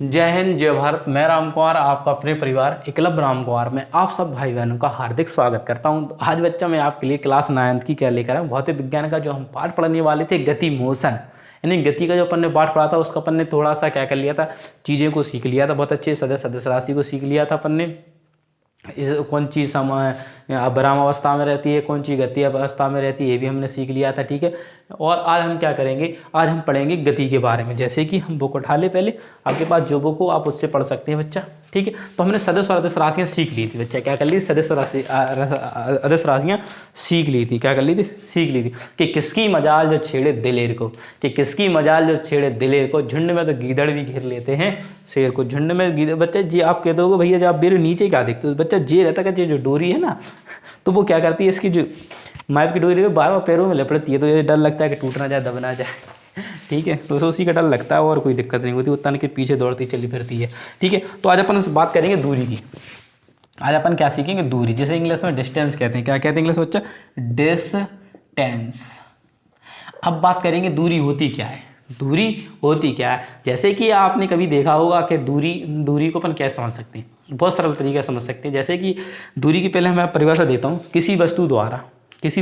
जय हिंद, जय भारत। मैं राम कुमार, आपका अपने परिवार एकलव्य राम कुमार में आप सब भाई बहनों का हार्दिक स्वागत करता हूं। आज बच्चा मैं आपके लिए क्लास 9th की क्या लेकर आया हूं, भौतिक विज्ञान का जो हम पाठ पढ़ने वाले थे, गति मोशन, यानी गति का जो अपन ने पाठ पढ़ा था उसका अपन ने थोड़ा सा क्या कर लिया था, चीज़ें को सीख लिया था। बहुत अच्छे सदस्य राशि को सीख लिया था अपन ने। इस कौन चीज़ समय विराम अवस्था में रहती है, कौन चीज़ गति अवस्था में रहती है, ये भी हमने सीख लिया था। ठीक है, और आज हम क्या करेंगे, आज हम पढ़ेंगे गति के बारे में। जैसे कि हम बुक उठा ले, पहले आपके पास जो बुक हो आप उससे पढ़ सकते हैं बच्चा। ठीक है, तो हमने सदस्य और अदिश राशियाँ सीख ली थी बच्चा। क्या कर ली, सदस्य अदिश राशियाँ सीख ली थी। क्या कर ली थी, सीख ली थी कि किसकी मजाल जो छेड़े दिलेर को, कि किसकी मजाल जो छेड़े दिलेर को। झुंड में तो गीदड़ भी घेर लेते हैं शेर को। झुंड में गीदड़, बच्चा जी आप कहते हो भैया जब आप मेरे नीचे क्या देखते हो, बच्चा जे रहता है कि जो डोरी है ना, तो वो क्या करती है, इसकी जो मैप की डोरी बार बार पैरों में लपड़ती है, तो ये डर लगता है कि टूट ना जाए, दब ना जाए। ठीक है, तो उसी का डर लगता है और कोई दिक्कत नहीं होती, वो तन के पीछे दौड़ती चली फिरती है। ठीक है, तो आज अपन बात करेंगे दूरी की। आज अपन क्या सीखेंगे, दूरी, जैसे इंग्लिश में डिस्टेंस कहते हैं। क्या कहते हैं इंग्लिश में बच्चा, डिस्टेंस। अब बात करेंगे दूरी होती क्या है, दूरी होती क्या है। जैसे कि आपने कभी देखा होगा कि दूरी को अपन कैसे समझ सकते हैं, बहुत सरल तरीके से समझ सकते हैं। जैसे कि दूरी की पहले मैं परिभाषा देता हूँ, किसी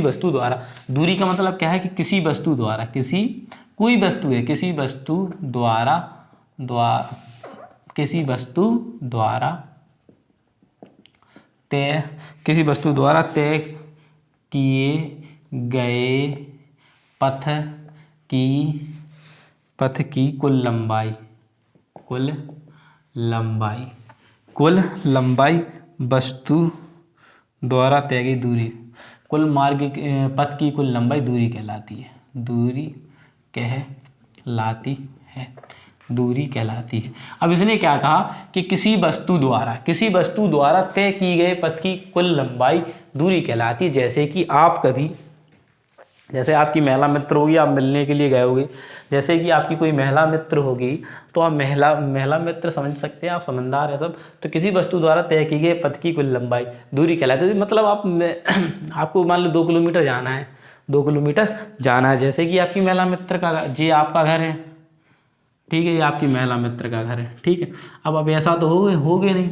वस्तु द्वारा दूरी का मतलब क्या है कि किसी वस्तु द्वारा, कोई वस्तु है, किसी वस्तु द्वारा तय किए गए पथ की कुल लंबाई वस्तु द्वारा तय गई दूरी, कुल मार्ग पथ की कुल लंबाई दूरी कहलाती है। दूरी कहलाती है। अब इसने क्या कहा कि किसी वस्तु द्वारा तय की गए पथ की कुल लंबाई दूरी कहलाती है। जैसे आपकी महिला मित्र होगी, आप मिलने के लिए गए होगे। जैसे कि आपकी कोई महिला मित्र होगी, तो आप महिला मित्र समझ सकते हैं, आप समझदार है सब। तो किसी वस्तु द्वारा तय की गई पथ की कुल लंबाई दूरी कहलाती है। मतलब आपको मान लो 2 किलोमीटर जाना है, 2 किलोमीटर जाना है। जैसे कि आपकी महिला मित्र का जी आपका घर है, ठीक है, ये आपकी महिला मित्र का घर है। ठीक है, अब ऐसा तो होगे नहीं,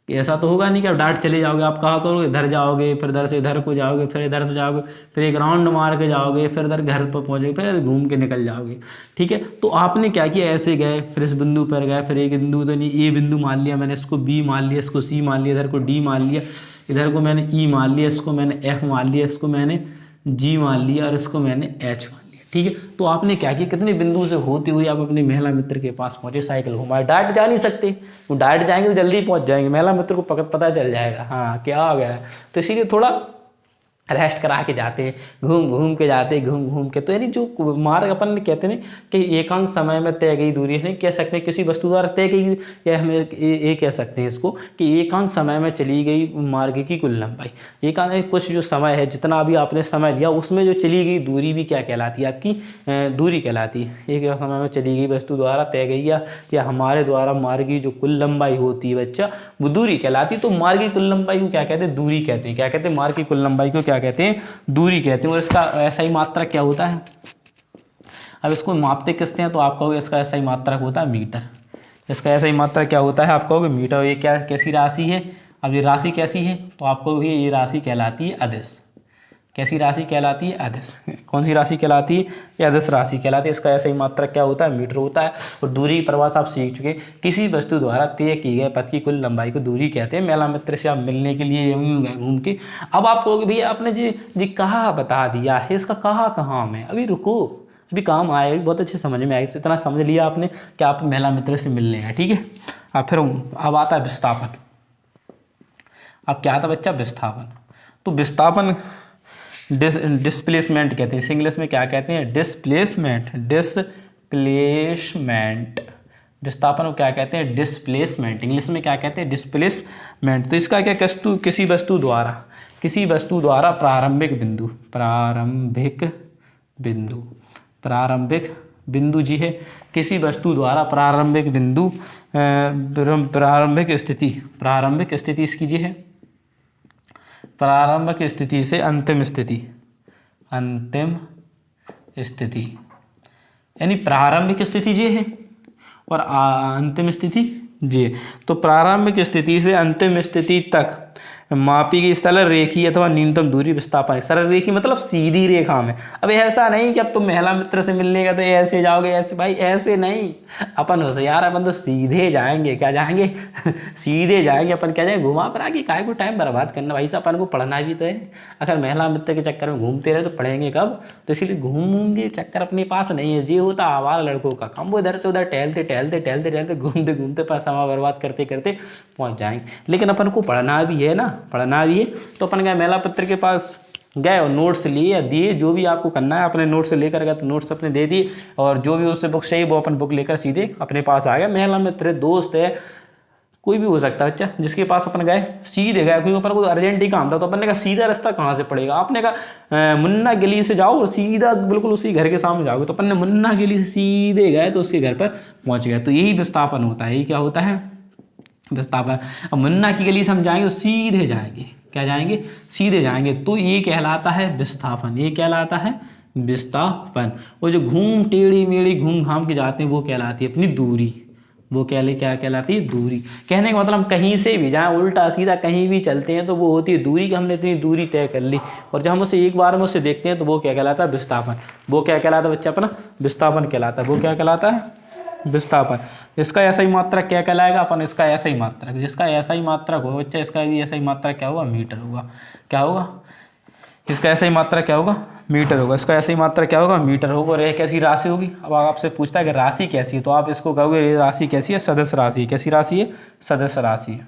ऐसा तो होगा नहीं कि आप डायरेक्ट चले जाओगे। आप कहाँ करोगे, इधर जाओगे, फिर इधर से इधर को जाओगे, फिर इधर से जाओगे, फिर एक राउंड मार के जाओगे, फिर इधर घर पर पहुँचोगे, फिर घूम के निकल जाओगे। ठीक है, तो आपने क्या किया, ऐसे गए, फिर इस बिंदु पर गए, फिर एक बिंदु तो नहीं, ए बिंदु मान लिया मैंने, इसको बी मान लिया, इसको सी मान लिया, इधर को डी मान लिया, इधर को मैंने ई मान लिया, इसको मैंने एफ मान लिया, इसको मैंने जी मान लिया और इसको मैंने एच मान लिया। ठीक है, तो आपने क्या किया, कितने बिंदु से होते हुए आप अपने महिला मित्र के पास पहुंचे, साइकिल घुमाए। डायरेक्ट जा नहीं सकते, वो डायरेक्ट जाएंगे तो जल्दी पहुंच जाएंगे, महिला मित्र को पता चल जाएगा हाँ क्या आ गया। तो इसीलिए थोड़ा रेस्ट करा के जाते हैं, घूम के। तो यानी जो मार्ग अपन कहते हैं कि एकांक समय में तय गई दूरी, नहीं कह सकते किसी वस्तु द्वारा तय की, या हमें ये कह सकते हैं इसको कि एकांक समय में चली गई मार्ग की कुल लंबाई। एकांक कुछ जो समय है, जितना भी आपने समय लिया, उसमें जो चली गई दूरी भी क्या कहलाती है, आपकी दूरी कहलाती है। एक समय में चली गई वस्तु द्वारा तय गई या हमारे द्वारा मार्ग की जो कुल लंबाई होती है बच्चा, वो दूरी कहलाती है। तो मार्ग की कुल लंबाई को क्या कहते हैं, दूरी कहते हैं। क्या कहते हैं, मार्ग की कुल लंबाई को क्या कहते हैं, दूरी कहते हैं। और इसका SI मात्रक क्या होता है, अब इसको मापते किससे हैं, तो आप कहोगे इसका SI मात्रक होता है मीटर। इसका SI मात्रक क्या होता है, आप कहोगे मीटर। ये क्या कैसी राशि है, अब ये राशि कैसी है, तो आप कहोगे ये राशि कहलाती है अदिश। कैसी राशि कहलाती है, अदिश। कौन सी राशि कहलाती है, ये अदिश राशि कहलाती है। इसका SI मात्रक क्या होता है, मीटर होता है। और दूरी की परिभाषा आप सीख चुके, किसी वस्तु द्वारा तय की गए पथ की कुल लंबाई को दूरी कहते हैं। महिला मित्र से आप मिलने के लिए घूम के, अब आप कहोगे भैया आपने जी कहाँ बता दिया है, इसका कहाँ में, अभी रुको, अभी काम आए, बहुत अच्छे समझ में आए। इतना समझ लिया आपने कि आप महिला मित्र से मिलने हैं। ठीक है, अब आता है विस्थापन। अब क्या आता बच्चा, विस्थापन। तो विस्थापन डिस्प्लेसमेंट कहते हैं, इंग्लिश में क्या कहते हैं, डिस्प्लेसमेंट। विस्थापन को क्या कहते हैं, डिस्प्लेसमेंट। इंग्लिश में क्या कहते हैं, डिस्प्लेसमेंट। तो इसका क्या, किसी वस्तु द्वारा प्रारंभिक बिंदु जी है, किसी वस्तु द्वारा प्रारंभिक स्थिति इसकी जी है, प्रारंभिक स्थिति से अंतिम स्थिति यानी प्रारंभिक स्थिति ये है और अंतिम स्थिति जे। तो प्रारंभिक स्थिति से अंतिम स्थिति तक मापी गई सरल रेखी अथवा न्यूनतम दूरी विस्थापन। सरल रेखी मतलब सीधी रेखा में। अब ऐसा नहीं कि अब तुम महिला मित्र से मिलने का तो ऐसे जाओगे, ऐसे भाई ऐसे नहीं। अपन होशियार, अपन तो सीधे जाएंगे। क्या जाएंगे? सीधे जाएंगे। अपन क्या जाएंगे? घुमा पर आके काय को टाइम बर्बाद करना भाई साहब, अपन को पढ़ना भी तो है। अगर महिला मित्र के चक्कर में घूमते रहे तो पढ़ेंगे कब? तो इसलिए घूम के चक्कर अपने पास नहीं है। ये होता आवारा लड़कों का काम। वो इधर से उधर टहलते टहलते टहलते टहलते घूमते घूमते पर समय बर्बाद करते करते पहुँच जाएंगे। लेकिन अपन को पढ़ना भी है ना, पढ़ना भी है। तो अपन गए महिला मित्र के पास गए और नोट्स लिए या दिए, जो भी आपको करना है अपने नोट्स लेकर गए तो नोट्स अपने दे दिए, और जो भी उससे बुक चाहिए वो अपन बुक लेकर सीधे अपने पास आ गए। महिला मित्र दोस्त है, कोई भी हो सकता है बच्चा, जिसके पास अपन गए सीधे गए, क्योंकि ऊपर कोई अर्जेंट ही काम था। तो अपन ने कहा सीधा रास्ता कहाँ से पड़ेगा? आपने कहा मुन्ना गली से जाओ और सीधा बिल्कुल उसी घर के सामने जाओगे। तो अपन ने मुन्ना गली से सीधे गए तो उसके घर पर पहुँच गए। तो यही विस्थापन होता है। यही क्या होता है? विस्थापन। अब मुन्ना की गली से हम जाएंगे तो सीधे जाएंगे। क्या जाएंगे? सीधे जाएंगे। तो ये कहलाता है विस्थापन। ये कहलाता है विस्थापन। और जो घूम टेढ़ी मेढ़ी घूम घाम के जाते हैं वो कहलाती है अपनी दूरी। वो क्या कहलाती है? दूरी। कहने का मतलब हम कहीं से भी जाएं, उल्टा सीधा कहीं भी चलते हैं तो वो होती है दूरी, कि हमने इतनी दूरी तय कर ली। और जब हम उसे एक बार में उसे देखते हैं तो वो क्या कहलाता है? विस्थापन। वो क्या कहलाता है बच्चा अपना? विस्थापन कहलाता है। वो क्या कहलाता है? विस्थापन। इसका ऐसा ही मात्रक क्या कहलाएगा? अपन इसका ऐसा ही मात्रक, जिसका ऐसा ही मात्रक होगा बच्चा, इसका भी ऐसा ही मात्रक क्या होगा? मीटर होगा। क्या होगा? इसका ऐसा ही मात्रक क्या होगा? मीटर होगा। इसका ऐसा ही मात्रक क्या होगा? मीटर होगा। और यह कैसी राशि होगी? अब आपसे पूछता है कि राशि कैसी है, तो आप इसको कहोगे ये राशि कैसी है? सदस्य राशि। कैसी राशि है? सदस्य राशि है।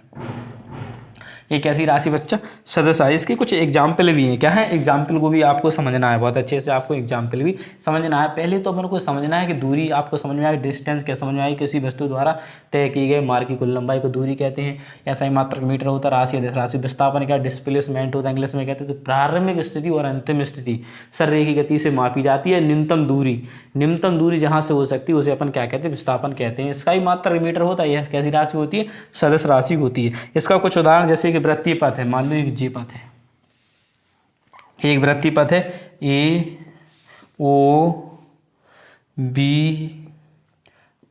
एक ऐसी राशि बच्चा सदस्य है। इसके कुछ एग्जाम्पल भी हैं। क्या है? एग्जाम्पल को भी आपको समझना है, बहुत अच्छे से आपको एग्जाम्पल भी समझना है। पहले तो अपन को समझना है कि दूरी आपको समझ में आए, डिस्टेंस क्या समझ में आई, किसी वस्तु द्वारा तय की गए मार्ग की कुल लंबाई को दूरी कहते हैं। ऐसा ही मात्रक मीटर होता है। राशि राशि। विस्थापन क्या? डिस्प्लेसमेंट होता है, इंग्लिश में कहते हैं। तो प्रारंभिक स्थिति और अंतिम स्थिति सरल की गति से मापी जाती है। न्यूनतम दूरी जहाँ से हो सकती है उसे अपन क्या कहते हैं? विस्थापन कहते हैं। इसका ही मात्रक मीटर होता है। यह कैसी राशि होती है? सदस्य राशि होती है। इसका कुछ उदाहरण जैसे वृत्तीय पथ है। मान लो एक जी पथ है, एक वृत्तीय पथ है ए ओ बी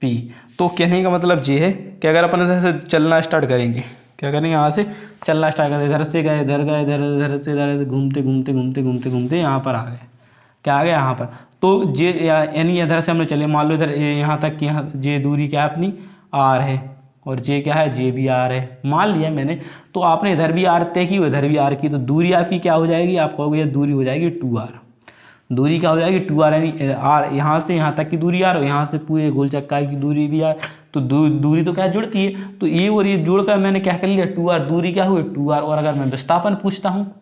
पी। तो कहने का मतलब ये है कि अगर अपन इधर से चलना स्टार्ट करेंगे, क्या करेंगे? यहाँ से चलना स्टार्ट करेंगे, इधर से गए, इधर गए, इधर से घूमते घूमते घूमते घूमते घूमते यहाँ पर आ गए। क्या आ गया? यहाँ पर। तो ये यानी इधर से हमने चले, मान लो इधर यहाँ तक की, यहाँ ये दूरी क्या है अपनी? आर है। और जे क्या है? जे भी आर है। मान लिया मैंने। तो आपने इधर भी आर तय की, इधर भी आर की, तो दूरी आपकी क्या हो जाएगी? आप कहोगे दूरी हो जाएगी 2r। दूरी क्या हो जाएगी? 2r। यानी आर यहाँ से यहाँ तक की दूरी आर, और यहाँ से पूरे गोल चक्कर की दूरी भी आर। तो दूरी तो क्या जुड़ती है? तो ये और ये जोड़कर मैंने क्या कर लिया? 2r। दूरी क्या हुई? 2r। और अगर मैं विस्थापन पूछता हूँ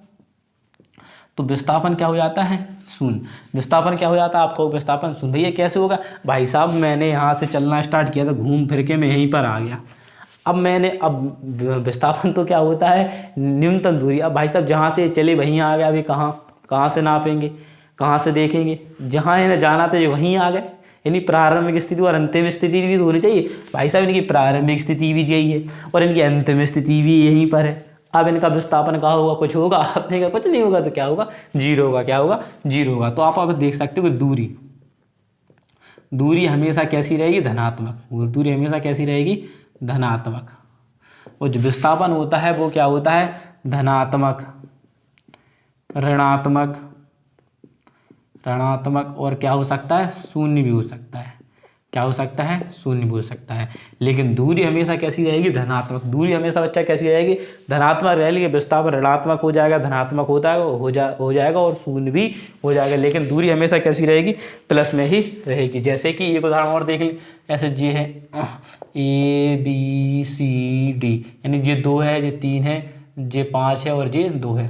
तो विस्थापन क्या हो जाता है? शून्य। विस्थापन क्या हो जाता है? आपको विस्थापन शून्य। भैया कैसे होगा? भाई साहब मैंने यहाँ से चलना स्टार्ट किया था, घूम फिर के मैं यहीं पर आ गया। अब विस्थापन तो क्या होता है? न्यूनतम दूरी। अब भाई साहब जहाँ से चले वहीं आ गया। अभी कहाँ से नापेंगे, कहाँ से देखेंगे? जहाँ इन्हें जाना था वहीं आ गए। यानी प्रारंभिक स्थिति और अंतिम स्थिति भी तो होनी चाहिए। भाई साहब इनकी प्रारंभिक स्थिति भी यही है और इनकी अंतिम स्थिति भी यहीं पर है। अब इनका विस्थापन कहाँ होगा? कुछ होगा? आपने कहा कुछ नहीं होगा, तो क्या होगा? जीरो होगा। क्या होगा? जीरो होगा। तो आप अब देख सकते हो कि दूरी हमेशा कैसी रहेगी? धनात्मक। दूरी हमेशा कैसी रहेगी? धनात्मक। और जो विस्थापन होता है वो क्या होता है? धनात्मक, ऋणात्मक, और क्या हो सकता है? शून्य भी हो सकता है। क्या हो सकता है? शून्य भी हो सकता है। लेकिन दूरी हमेशा कैसी रहेगी? धनात्मक। दूरी हमेशा बच्चा कैसी रहेगी? धनात्मक रहेगी। विस्थापन ऋणात्मक हो जाएगा, धनात्मक हो जाएगा और शून्य भी हो जाएगा। लेकिन दूरी हमेशा कैसी रहेगी? प्लस में ही रहेगी। जैसे कि एक उदाहरण और देख ली, ऐसे ये है ABCD, यानी ये 2 है, ये 3 है, ये 5 है और ये 2 है।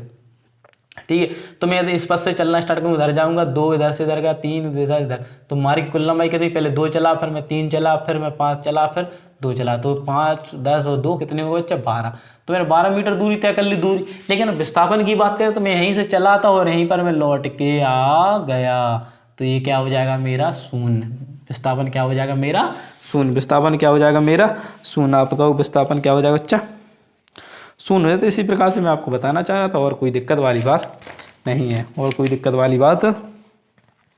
ठीक है। तो मैं इस पथ से चलना स्टार्ट करूँ, इधर जाऊँगा, 2 इधर से इधर गया, 3 इधर। तो मार्ग की कुल लंबाई कितनी? पहले 2 चला, फिर मैं 3 चला, फिर मैं 5 चला, फिर 2 चला। तो 5, 10 और 2 कितने हो गए बच्चा? 12। तो मैंने 12 मीटर दूरी तय कर ली दूरी। लेकिन विस्थापन की बात करें तो मैं यहीं से चला था और यहीं पर मैं लौट के आ गया। तो ये क्या हो जाएगा? मेरा शून्य। विस्थापन क्या हो जाएगा? मेरा शून्य। विस्थापन क्या हो जाएगा? मेरा शून्य। आप कहो विस्थापन क्या हो जाएगा बच्चा? शून्य है। तो इसी प्रकार से मैं आपको बताना चाह रहा था, और कोई दिक्कत वाली बात नहीं है, और कोई दिक्कत वाली बात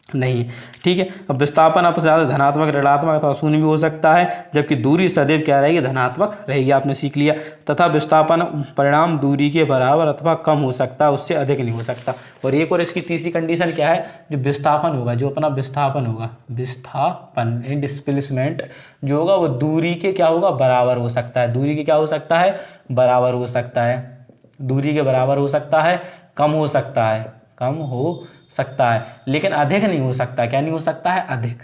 नहीं है। ठीक है, अब विस्थापन आपसे ज़्यादा धनात्मक, ऋणात्मक अथवा शून्य भी हो सकता है, जबकि दूरी सदैव क्या रहेगी, धनात्मक रहेगी। आपने सीख लिया। तथा विस्थापन परिणाम दूरी के बराबर अथवा कम हो सकता है, उससे अधिक नहीं हो सकता। और एक और इसकी तीसरी कंडीशन क्या है, जो विस्थापन होगा, जो अपना विस्थापन होगा, विस्थापन डिस्प्लेसमेंट जो होगा वो दूरी के क्या होगा, बराबर हो सकता है। दूरी के क्या हो सकता है, बराबर हो सकता है। दूरी के बराबर हो सकता है, कम हो सकता है, कम हो सकता है, लेकिन अधिक नहीं हो सकता। क्या नहीं हो सकता है, अधिक।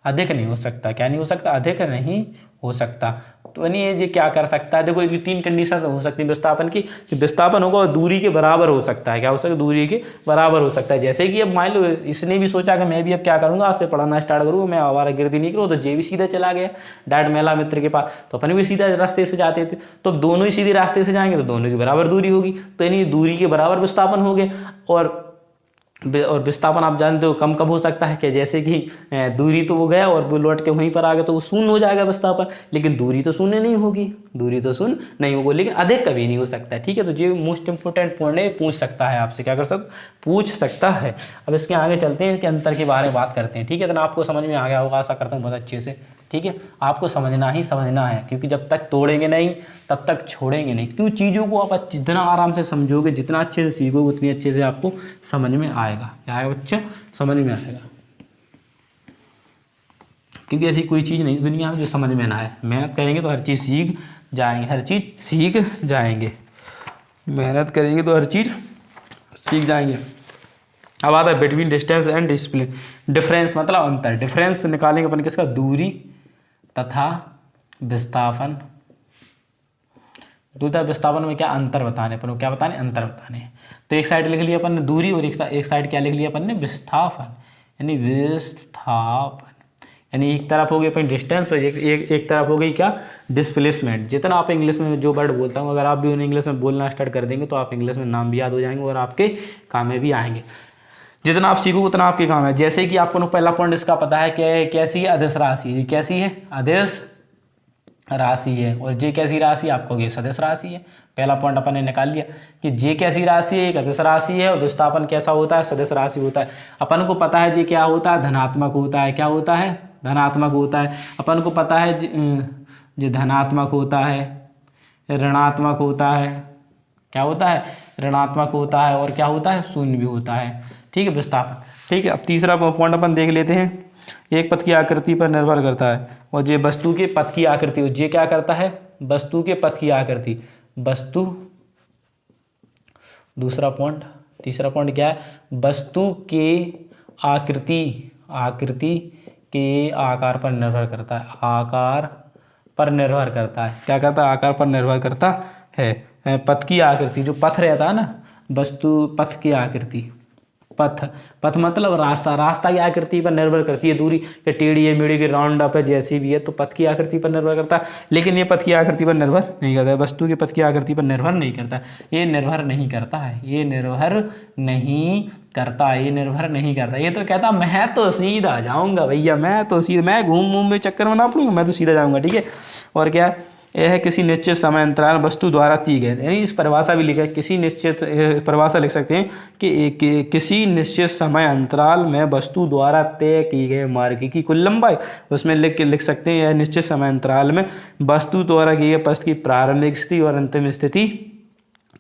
अधिक नहीं हो सकता। क्या नहीं हो सकता, अधिक नहीं हो सकता। तो यानी ये क्या कर सकता है, देखो ये 3 कंडीशन हो सकती है विस्थापन की। विस्थापन होगा और दूरी के बराबर हो सकता है। क्या हो सकता है, दूरी के बराबर हो सकता है। जैसे कि अब मान लो इसने भी सोचा कि मैं भी अब क्या करूंगा, आज से पढ़ाना स्टार्ट करूँगा, मैं आवारागर्दी नहीं करूँ, तो जे भी सीधा चला गया डायरेक्ट महिला मित्र के पास, तो अपन भी सीधा रास्ते से जाते थे। तो अब दोनों ही सीधे रास्ते से जाएंगे तो दोनों की बराबर दूरी होगी, तो यानी दूरी के बराबर विस्थापन हो गए। और विस्थापन आप जानते हो कम कब हो सकता है, कि जैसे कि दूरी तो वो गया और वो लौट के वहीं पर आ गया, तो वो शून्य हो जाएगा विस्थापन। लेकिन दूरी तो शून्य नहीं होगी, दूरी तो शून्य नहीं होगी, लेकिन अधिक कभी नहीं हो सकता है। ठीक है, तो ये मोस्ट इंपोर्टेंट पॉइंट है, पूछ सकता है आपसे, क्या कर सकता, पूछ सकता है। अब इसके आगे चलते हैं, इसके अंतर के बारे में बात करते हैं। ठीक है, तो आपको समझ में आ गया होगा, आशा करता हूँ बहुत अच्छे से। ठीक है, आपको समझना ही समझना है, क्योंकि जब तक तोड़ेंगे नहीं तब तक छोड़ेंगे नहीं। क्यों, चीज़ों को आप जितना आराम से समझोगे, जितना अच्छे से सीखोगे, उतनी अच्छे से आपको समझ में आएगा। क्या आएगा बच्चे, समझ में आएगा। क्योंकि ऐसी कोई चीज़ नहीं दुनिया में जो समझ में ना आए। मेहनत करेंगे तो हर चीज़ सीख जाएंगे, हर चीज़ सीख जाएंगे। मेहनत करेंगे तो हर चीज़ सीख जाएंगे। अब आता है between distance and discipline. Difference मतलब अंतर। डिफरेंस निकालेंगे अपन किसका, दूरी तथा विस्थापन। दूसरा विस्थापन में क्या अंतर बताने, अपन को क्या बताने, अंतर बताने। तो एक साइड लिख लिया अपन ने दूरी, और एक साइड क्या लिख लिया अपन ने, विस्थापन, यानी विस्थापन। यानी एक तरफ हो गई अपन डिस्टेंस और एक तरफ हो गई क्या, डिस्प्लेसमेंट। जितना आप इंग्लिश में जो वर्ड बोलता हूँ, अगर आप भी उन्हें इंग्लिश में बोलना स्टार्ट कर देंगे तो आप इंग्लिश में नाम भी याद हो जाएंगे और आपके काम में भी आएंगे। जितना आप सीखोगे उतना आपके काम है। जैसे कि आपको पहला पॉइंट इसका पता है कि कैसी है, अदिश राशि। ये कैसी है, अदिश राशि है। और जे कैसी राशि, आपको ये सदिश राशि है। पहला पॉइंट अपन ने निकाल लिया कि जे कैसी राशि है, एक अदिश राशि है, और विस्थापन कैसा होता है, सदिश राशि होता है। अपन को पता है जे क्या होता है, धनात्मक होता है। क्या होता है, धनात्मक होता है। अपन को पता है जे धनात्मक होता है, ऋणात्मक होता है। क्या होता है, ऋणात्मक होता है, और क्या होता है, शून्य भी होता है। ठीक है, विस्थापन। ठीक है, अब तीसरा पॉइंट अपन देख लेते हैं। एक पथ की आकृति पर निर्भर करता है, और जे वस्तु के पथ की आकृति, जे क्या करता है, वस्तु के पथ की आकृति, वस्तु। दूसरा पॉइंट, तीसरा पॉइंट क्या है, वस्तु के आकृति, आकृति के आकार पर निर्भर करता है। आकार पर निर्भर करता है। क्या करता है, आकार पर निर्भर करता है। पथ की आकृति, जो पथ रहता है ना, वस्तु पथ की आकृति, पथ, पथ मतलब रास्ता, रास्ता की आकृति पर निर्भर करती है। दूरी के टेढ़ी है, मेढ़ी की, राउंड अप है, जैसी भी है, तो पथ की आकृति पर निर्भर करता है। लेकिन ये पथ की आकृति पर निर्भर नहीं करता है, वस्तु के पथ की आकृति पर निर्भर नहीं करता है। ये निर्भर नहीं करता है, ये निर्भर नहीं करता, ये निर्भर नहीं करता। ये तो कहता मैं तो सीधा जाऊँगा भैया, मैं तो सीधा, मैं घूम में चक्कर में ना पड़ूंगा, मैं तो सीधा जाऊँगा। ठीक है, और क्या, यह किसी निश्चित समय अंतराल वस्तु द्वारा दी गई। यानी इस परिभाषा भी लिखा है, किसी निश्चित परिभाषा लिख सकते हैं कि किसी निश्चित समय अंतराल में वस्तु द्वारा तय की गए मार्ग की कुल लंबाई। उसमें लिख सकते हैं, यह निश्चित समय अंतराल में वस्तु द्वारा किए गए पथ की प्रारंभिक स्थिति और अंतिम स्थिति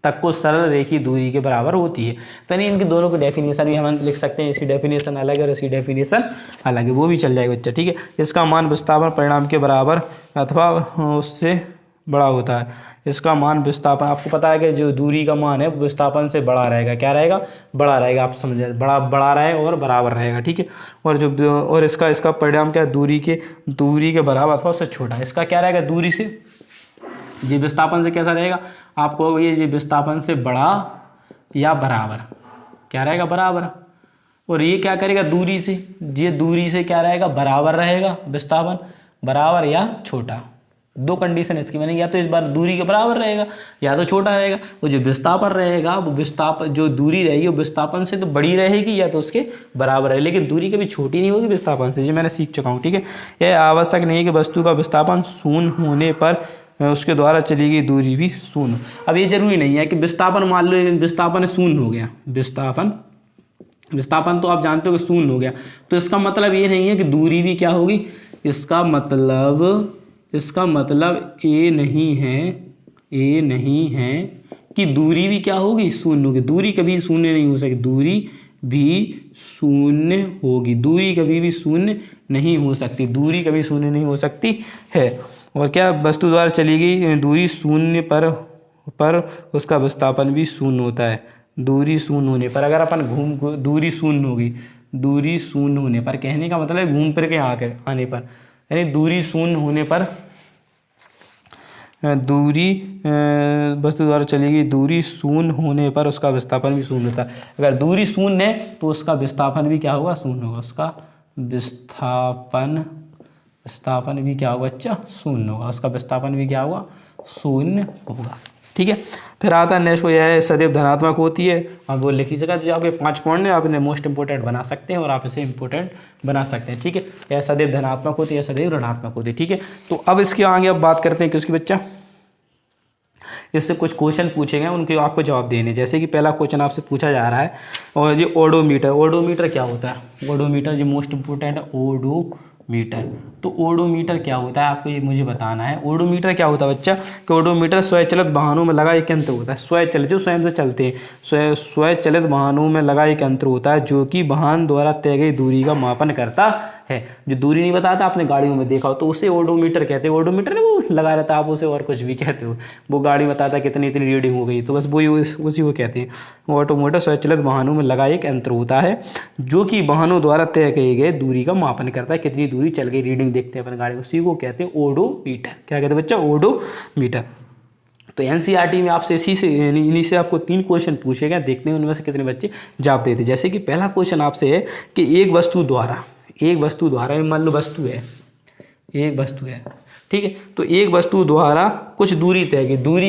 तक को सरल रेखीय दूरी के बराबर होती है। तो नहीं, इनकी दोनों की डेफिनेशन भी हम लिख सकते हैं। इसकी डेफिनेशन अलग है और इसकी डेफिनेशन अलग है, वो भी चल जाएगा बच्चा। ठीक है, इसका मान विस्थापन परिणाम के बराबर अथवा उससे बड़ा होता है। इसका मान विस्थापन, आपको पता है कि जो दूरी का मान है विस्थापन से बड़ा रहेगा। क्या रहेगा, बड़ा रहेगा। आप समझे, बड़ा रहेगा और बराबर रहेगा। ठीक है, और इसका परिणाम क्या है, दूरी के बराबर अथवा उससे छोटा। इसका क्या रहेगा, दूरी से, ये विस्थापन से कैसा रहेगा, आपको ये विस्थापन से बड़ा या बराबर। क्या रहेगा, बराबर। और ये क्या करेगा, दूरी से, ये दूरी से क्या रहेगा, बराबर रहेगा विस्थापन, बराबर या छोटा। दो कंडीशन इसकी बनेगी, या तो इस बार दूरी के बराबर रहेगा या तो छोटा रहेगा। वो जो विस्थापन रहेगा, वो विस्थापन, जो दूरी रहेगी वो विस्थापन से तो बड़ी रहेगी या तो उसके बराबर है, लेकिन दूरी कभी छोटी नहीं होगी विस्थापन से। ये मैंने सीख चुका हूँ। ठीक है, यह आवश्यक नहीं है कि वस्तु का विस्थापन शून्य होने पर उसके द्वारा चली गई दूरी भी शून्य। अब ये जरूरी नहीं है कि विस्थापन, मान लो विस्थापन शून्य हो गया, विस्थापन विस्थापन तो आप जानते हो कि शून्य हो गया, तो इसका मतलब ये नहीं है कि दूरी भी क्या होगी, इसका मतलब ये नहीं है कि दूरी भी क्या होगी, शून्य होगी। दूरी कभी शून्य नहीं हो सकती, दूरी भी शून्य होगी, दूरी कभी भी शून्य नहीं हो सकती, दूरी कभी शून्य नहीं हो सकती है। और क्या, वस्तु द्वारा चली गई दूरी शून्य पर उसका विस्थापन भी शून्य होता है। दूरी शून्य होने पर, अगर अपन दूरी शून्य होगी, दूरी शून्य होने पर, कहने का मतलब है घूम फिर के आने पर, यानी दूरी शून्य होने पर, वस्तु द्वारा चली गई दूरी शून्य होने पर उसका विस्थापन भी शून्य होता है। अगर दूरी शून्य है तो उसका विस्थापन भी क्या होगा, शून्य होगा, उसका विस्थापन भी क्या होगा बच्चा, शून्य होगा, उसका विस्थापन भी क्या होगा, शून्य होगा। ठीक है, फिर आता है नेक्स्ट, यह है सदैव धनात्मक होती है। अब वो लिखी जगह जो आपके 5 पॉइंट है, आप इन्हें मोस्ट इंपोर्टेंट बना सकते हैं और आप इसे इंपोर्टेंट बना सकते हैं। ठीक है, यह सदैव धनात्मक होती है, सदैव ऋणात्मक होती है। ठीक है, तो अब इसके आगे अब बात करते हैं कि उसकी बच्चा, इससे कुछ क्वेश्चन पूछे गए, उनके आपको जवाब देने। जैसे कि पहला क्वेश्चन आपसे पूछा जा रहा है, और ये ओडोमीटर क्या होता है, ओडोमीटर जो मोस्ट इंपोर्टेंट है, ओडोमीटर। तो ओडोमीटर क्या होता है, आपको ये मुझे बताना है। ओडोमीटर क्या होता है बच्चा, कि ओडोमीटर स्वचालित वाहनों में लगा एक यंत्र होता है, स्वचालित जो स्वयं से चलते हैं, स्वचालित वाहनों में लगा एक यंत्र होता है जो कि वाहन द्वारा तय गई दूरी का मापन करता है। जो दूरी नहीं बताता, आपने गाड़ियों में देखा हो तो उसे ओडोमीटर कहते हैं। ओडोमीटर ने वो लगा रहता है, आप उसे और कुछ भी कहते हो, वो गाड़ी बताता है कितनी इतनी रीडिंग हो गई, तो बस वही उसी को कहते हैं। ऑटोमीटर स्वचालित वाहनों में लगा एक यंत्र होता है जो कि वाहनों द्वारा तय किए गए दूरी का मापन करता है, कितनी दूरी चल गई, रीडिंग देखते हैं अपन गाड़ी, उसी को कहते हैं ओडोमीटर। क्या कहते हैं बच्चा, ओडोमीटर। तो एनसीईआरटी में आपसे इन्हीं से आपको 3 क्वेश्चन पूछे गए, देखते हैं उनमें से कितने बच्चे जवाब देते। जैसे कि पहला क्वेश्चन आपसे है कि एक वस्तु द्वारा मान लो वस्तु है, एक वस्तु है, ठीक है, तो एक वस्तु द्वारा कुछ दूरी तय की, दूरी